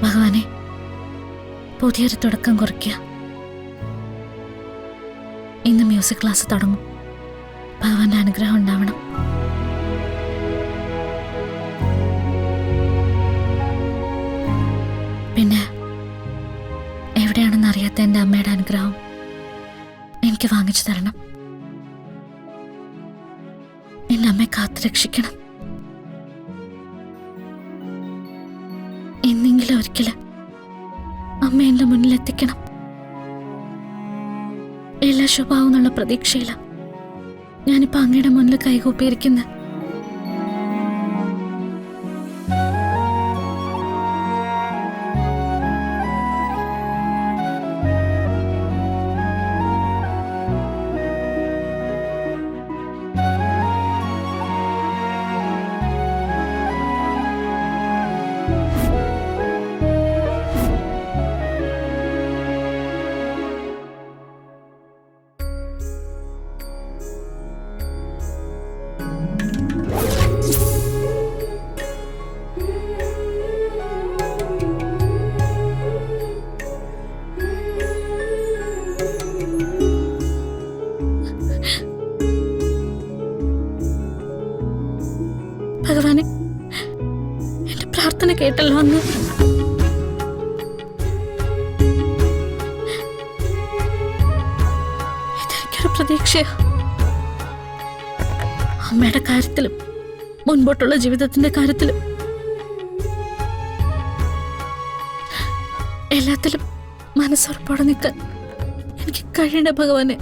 ഭഗവാനെ, പുതിയൊരു തുടക്കം കുറിക്കുക. ഇന്ന് മ്യൂസിക് ക്ലാസ് തുടങ്ങും. ഭഗവാന്റെ അനുഗ്രഹം ഉണ്ടാവണം. പിന്നെ എവിടെയാണെന്ന് അറിയാത്ത എൻ്റെ അമ്മയുടെ അനുഗ്രഹം എനിക്ക് വാങ്ങിച്ചു തരണം. എൻ്റെ അമ്മയെ കാത്തു രക്ഷിക്കണം. എന്നെങ്കിലും ഒരിക്കല് അമ്മ എൻ്റെ മുന്നിലെത്തിക്കണം. എല്ലാ ശുഭാവെന്നുള്ള പ്രതീക്ഷയില്ല ഞാനിപ്പോ അങ്ങയുടെ മുന്നിൽ കൈകൂപ്പിയിരിക്കുന്നത്. ഭഗവാനെ, എന്റെ പ്രാർത്ഥന കേട്ടല്ലോ അങ്ങ്. ഇതെനിക്കൊരു പ്രതീക്ഷയാ. അമ്മയുടെ കാര്യത്തിലും മുൻപോട്ടുള്ള ജീവിതത്തിന്റെ കാര്യത്തിലും എല്ലാത്തിലും മനസ്സുറപ്പോടെ നിൽക്കാൻ എനിക്ക് കഴിയണേ ഭഗവാനെ.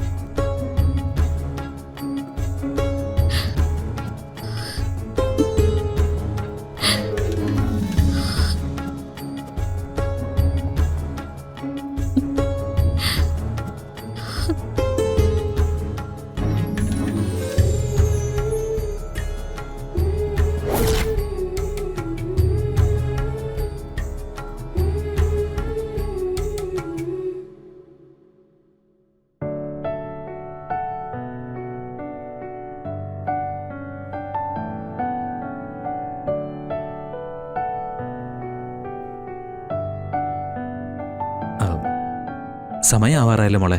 സമയമാവാറായല്ലോ മോളെ.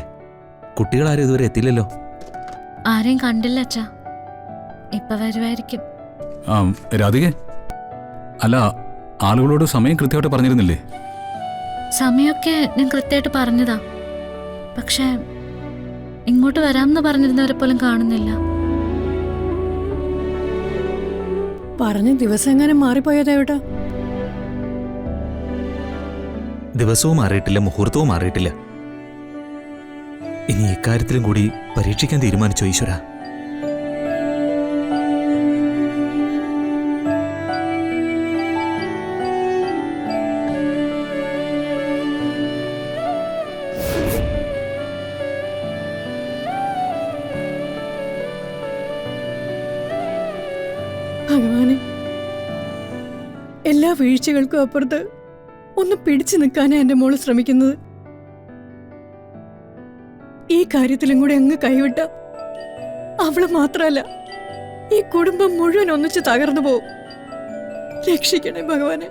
കുട്ടികളാരും ഇതുവരെ എത്തില്ലല്ലോ. ആരെയും കണ്ടില്ല അച്ഛാ. ഇപ്പൊ വരുമായിരിക്കും. രാധികേ, അല്ല, ആളുകളോട് സമയം കൃത്യമായിട്ട് പറഞ്ഞിരുന്നില്ലേ? സമയമൊക്കെ ഞാൻ കൃത്യമായിട്ട് പറഞ്ഞതാ. പക്ഷെ ഇങ്ങോട്ട് വരാമെന്ന് പറഞ്ഞിരുന്നവരെ പോലും കാണുന്നില്ല. പറഞ്ഞ ദിവസം എങ്ങനെ മാറിപ്പോയതേട്ടാ? ദിവസവും മാറിയിട്ടില്ല, മുഹൂർത്തവും മാറിയിട്ടില്ല. ഇനി ഇക്കാര്യത്തിലും കൂടി പരീക്ഷിക്കാൻ തീരുമാനിച്ചോ ഈശ്വര? ഭഗവാനെ, എല്ലാ വീഴ്ചകൾക്കും അപ്പുറത്ത് ഒന്ന് പിടിച്ചു നിൽക്കാനാ എന്റെ മോള് ശ്രമിക്കുന്നത്. ഈ കാര്യത്തിലും കൂടെ അങ്ങ് കൈവിട്ട അവള് മാത്രല്ല, ഈ കുടുംബം മുഴുവൻ ഒന്നിച്ച് തകർന്നു പോവും. രക്ഷിക്കണേ ഭഗവാനെ.